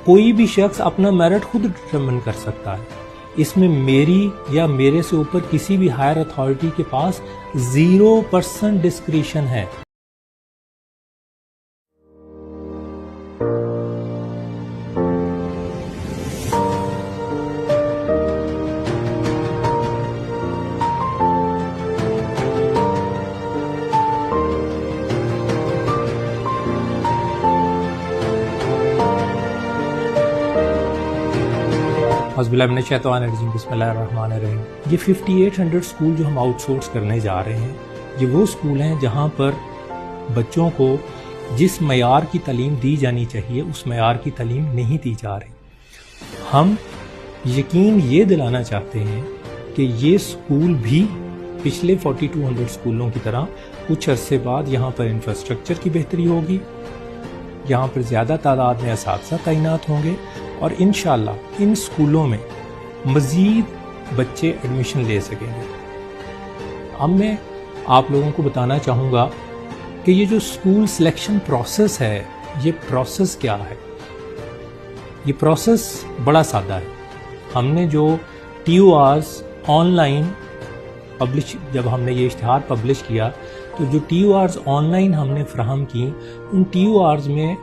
کوئی بھی شخص اپنا میرٹ خود ڈٹرمن کر سکتا ہے. اس میں میری یا میرے سے اوپر کسی بھی ہائر اتھارٹی کے پاس 0% ڈسکریشن ہے. اعوذ باللہ من الشیطان الرجیم، بسم اللہ الرحمن الرحیم. یہ 5800 اسکول جو ہم آؤٹ سورس کرنے جا رہے ہیں، یہ وہ اسکول ہیں جہاں پر بچوں کو جس معیار کی تعلیم دی جانی چاہیے اس معیار کی تعلیم نہیں دی جا رہی. ہم یقین یہ دلانا چاہتے ہیں کہ یہ اسکول بھی پچھلے 4200 اسکولوں کی طرح کچھ عرصے بعد یہاں پر انفراسٹرکچر کی بہتری ہوگی، یہاں پر زیادہ تعداد میں اساتذہ تعینات ہوں گے اور انشاءاللہ ان اسکولوں میں مزید بچے ایڈمیشن لے سکیں گے. اب میں آپ لوگوں کو بتانا چاہوں گا کہ یہ جو اسکول سلیکشن پروسیس ہے، یہ پروسیس کیا ہے. یہ پروسیس بڑا سادہ ہے. ہم نے جو TORs آن لائن پبلش، جب ہم نے یہ اشتہار پبلش کیا تو جو TORs آن لائن ہم نے فراہم کی، ان TORs میں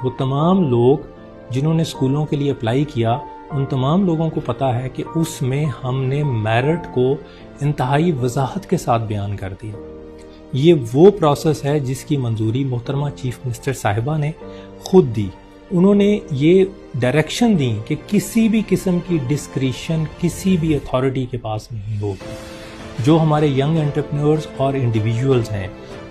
وہ تمام لوگ جنہوں نے اسکولوں کے لیے اپلائی کیا، ان تمام لوگوں کو پتہ ہے کہ اس میں ہم نے میرٹ کو انتہائی وضاحت کے ساتھ بیان کر دیا. یہ وہ پروسیس ہے جس کی منظوری محترمہ چیف منسٹر صاحبہ نے خود دی. انہوں نے یہ ڈائریکشن دی کہ کسی بھی قسم کی ڈسکریشن کسی بھی اتھارٹی کے پاس نہیں ہوگی. جو ہمارے ینگ انٹرپرینورز اور انڈیویجولز ہیں،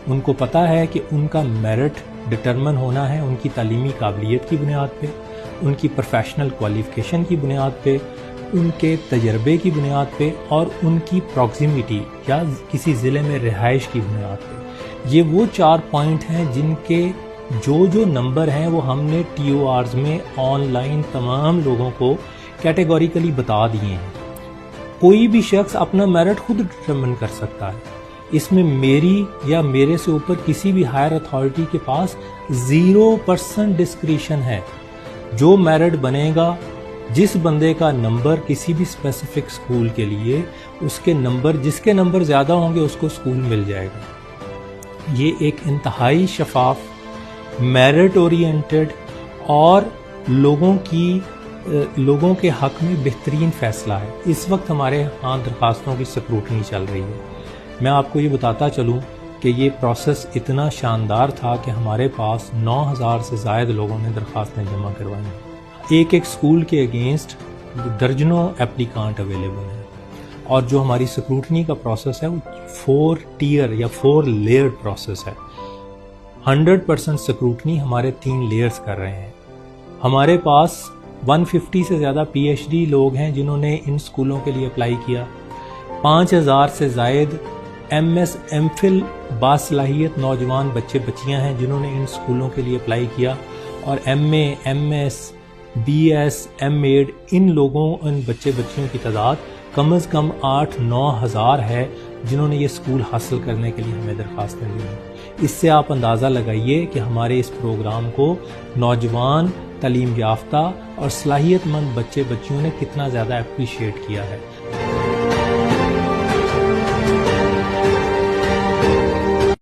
ان کو پتہ ہے کہ ان کا میرٹ ڈٹرمن ہونا ہے ان کی تعلیمی قابلیت کی بنیاد پہ، ان کی پروفیشنل کوالیفیکیشن کی بنیاد پہ، ان کے تجربے کی بنیاد پہ اور ان کی پراکسیمیٹی یا کسی ضلع میں رہائش کی بنیاد پہ. یہ وہ 4 پوائنٹ ہیں جن کے جو نمبر ہیں وہ ہم نے TORs میں آن لائن تمام لوگوں کو کیٹیگوریکلی بتا دیے ہیں. کوئی بھی شخص اپنا میرٹ خود ڈٹرمن کر سکتا ہے. اس میں میری یا میرے سے اوپر کسی بھی ہائر اتھارٹی کے پاس 0% ڈسکریشن ہے. جو میرٹ بنے گا، جس بندے کا نمبر کسی بھی اسپیسیفک اسکول کے لیے، اس کے نمبر، جس کے نمبر زیادہ ہوں گے اس کو اسکول مل جائے گا. یہ ایک انتہائی شفاف، میرٹ اورینٹڈ اور لوگوں کے حق میں بہترین فیصلہ ہے. اس وقت ہمارے ہاں درخواستوں کی سکروٹنی چل رہی ہے. میں آپ کو یہ بتاتا چلوں کہ یہ پروسیس اتنا شاندار تھا کہ ہمارے پاس 9000 سے زائد لوگوں نے درخواستیں جمع کروائی ہیں. ایک اسکول کے اگینسٹ درجنوں اپلیکانٹ اویلیبل ہیں. اور جو ہماری سکروٹنی کا پروسیس ہے وہ 4 ٹیئر یا 4 لیئر پروسیس ہے. 100% سکروٹنی ہمارے 3 لیئرز کر رہے ہیں. ہمارے پاس 150 سے زیادہ PhD لوگ ہیں جنہوں نے ان اسکولوں کے لیے اپلائی کیا. 5000 سے زائد MS MPhil باصلاحیت نوجوان بچے بچیاں ہیں جنہوں نے ان اسکولوں کے لیے اپلائی کیا. اور MA MS BS MAd ان بچے بچیوں کی تعداد کم از کم 8-9 ہزار ہے جنہوں نے یہ اسکول حاصل کرنے کے لیے ہمیں درخواستیں دی ہیں. اس سے آپ اندازہ لگائیے کہ ہمارے اس پروگرام کو نوجوان، تعلیم یافتہ اور صلاحیت مند بچے بچیوں نے کتنا زیادہ اپریشیٹ کیا ہے.